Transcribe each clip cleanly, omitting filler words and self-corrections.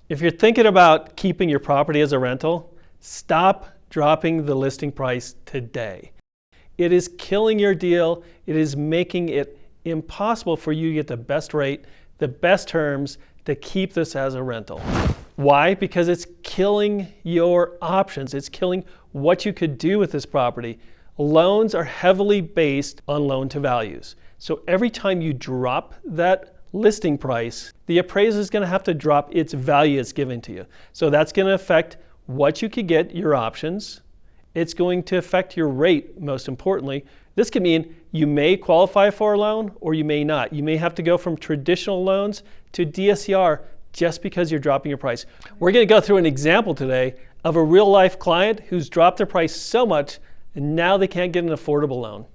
If you're thinking about keeping your property as a rental, stop dropping the listing price today. It is killing your deal. It is making it impossible for you to get the best rate, the best terms to keep this as a rental. Why? Because it's killing your options. It's killing what you could do with this property. Loans are heavily based on loan to values. So every time you drop that listing price, the appraiser is going to have to drop its value it's given to you. So that's going to affect what you could get, your options. It's going to affect your rate, most importantly. This could mean you may qualify for a loan or you may not. You may have to go from traditional loans to DSCR just because you're dropping your price. We're going to go through an example today of a real life client who's dropped their price so much and now they can't get an affordable loan.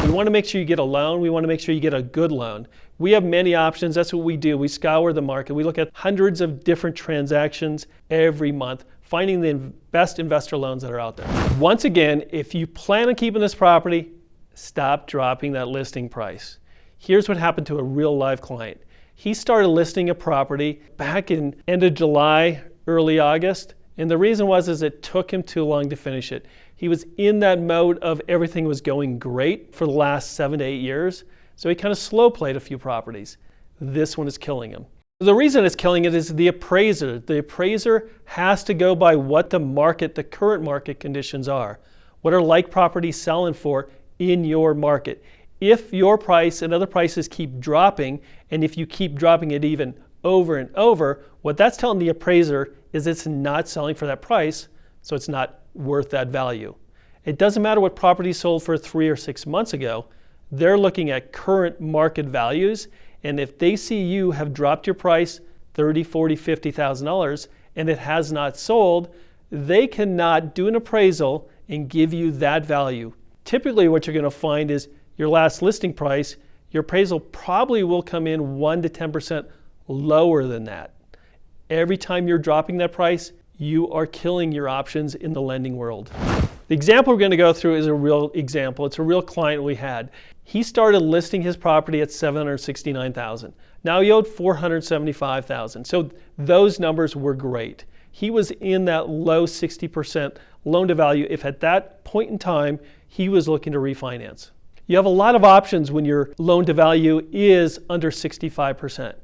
We want to make sure you get a loan. We want to make sure you get a good loan. We have many options. That's what we do. We scour the market. We look at hundreds of different transactions every month, finding the best investor loans that are out there. Once again, if you plan on keeping this property, stop dropping that listing price. Here's what happened to a real live client. He started listing a property back in end of July, early August, and the reason was it took him too long to finish it. He was in that mode of everything was going great for the last 7 to 8 years, so he kind of slow played a few properties. This one is killing him. The reason it's killing it is the appraiser. The appraiser has to go by what the current market conditions are. What are like properties selling for in your market? If your price and other prices keep dropping, and if you keep dropping it even over and over, what that's telling the appraiser is it's not selling for that price, so it's not worth that value. It doesn't matter what property sold for 3 or 6 months ago. They're looking at current market values, and if they see you have dropped your price $30,000, $40,000, $50,000 and it has not sold, they cannot do an appraisal and give you that value. Typically what you're going to find is your last listing price, your appraisal probably will come in 1 to 10% lower than that. Every time you're dropping that price, you are killing your options in the lending world. The example we're going to go through is a real example. It's a real client we had. He started listing his property at $769,000. Now he owed $475,000. So those numbers were great. He was in that low 60% loan to value if at that point in time he was looking to refinance. You have a lot of options when your loan to value is under 65%.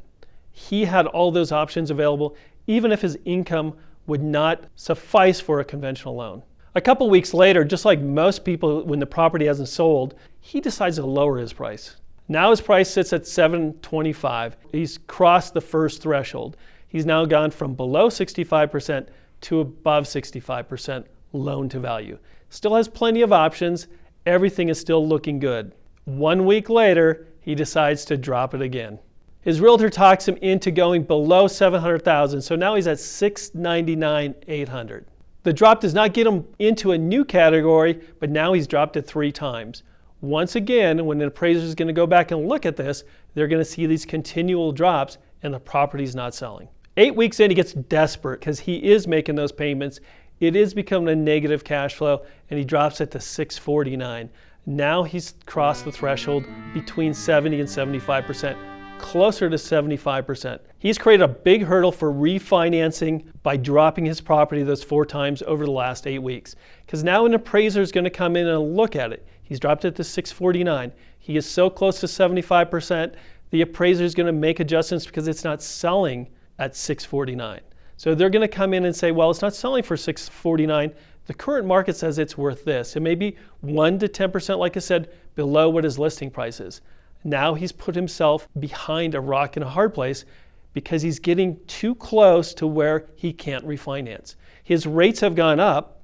He had all those options available even if his income would not suffice for a conventional loan. A couple weeks later, just like most people when the property hasn't sold, he decides to lower his price. Now his price sits at $725,000. He's crossed the first threshold. He's now gone from below 65% to above 65% loan to value. Still has plenty of options. Everything is still looking good. 1 week later, he decides to drop it again. His realtor talks him into going below $700,000, so now he's at $699,800. The drop does not get him into a new category, but now he's dropped it 3 times. Once again, when an appraiser is going to go back and look at this, they're going to see these continual drops and the property's not selling. 8 weeks in, he gets desperate because he is making those payments. It is becoming a negative cash flow, and he drops it to $649,000. Now he's crossed the threshold between 70 and 75%. Closer to 75%. He's created a big hurdle for refinancing by dropping his property those 4 times over the last 8 weeks. Because now an appraiser is going to come in and look at it. He's dropped it to $649,000. He is so close to 75%, the appraiser is going to make adjustments because it's not selling at $649,000. So they're going to come in and say, well, it's not selling for $649,000. The current market says it's worth this. It may be 1 to 10%, like I said, below what his listing price is. Now he's put himself behind a rock and a hard place because he's getting too close to where he can't refinance. His rates have gone up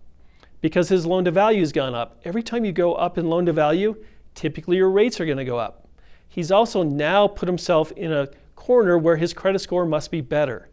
because his loan to value has gone up. Every time you go up in loan to value, typically your rates are going to go up. He's also now put himself in a corner where his credit score must be better.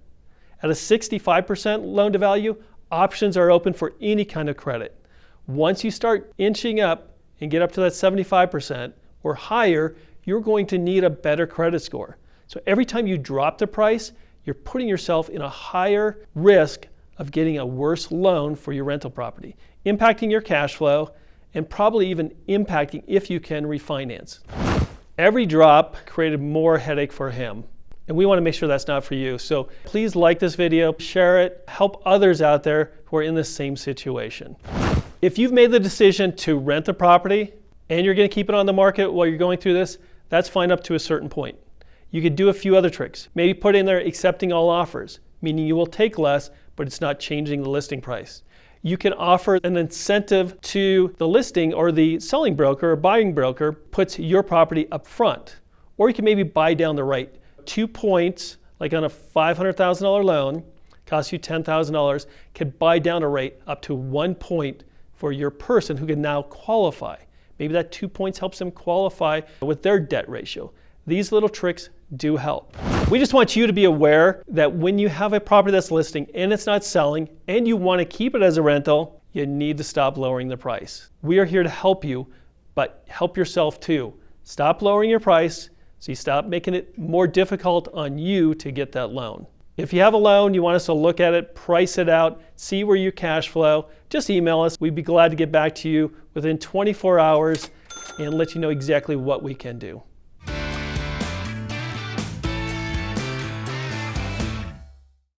At a 65% loan to value, options are open for any kind of credit. Once you start inching up and get up to that 75% or higher, you're going to need a better credit score. So every time you drop the price, you're putting yourself in a higher risk of getting a worse loan for your rental property, impacting your cash flow, and probably even impacting if you can refinance. Every drop created more headache for him. And we want to make sure that's not for you. So please like this video, share it, help others out there who are in the same situation. If you've made the decision to rent the property and you're going to keep it on the market while you're going through this, that's fine up to a certain point. You could do a few other tricks. Maybe put in there accepting all offers, meaning you will take less, but it's not changing the listing price. You can offer an incentive to the listing, or the selling broker or buying broker puts your property up front. Or you can maybe buy down the rate. 2 points, like on a $500,000 loan, costs you $10,000, can buy down a rate up to 1 point for your person who can now qualify. Maybe that 2 points helps them qualify with their debt ratio. These little tricks do help. We just want you to be aware that when you have a property that's listing and it's not selling and you want to keep it as a rental, you need to stop lowering the price. We are here to help you, but help yourself too. Stop lowering your price so you stop making it more difficult on you to get that loan. If you have a loan, you want us to look at it, price it out, see where you cash flow, just email us. We'd be glad to get back to you within 24 hours and let you know exactly what we can do.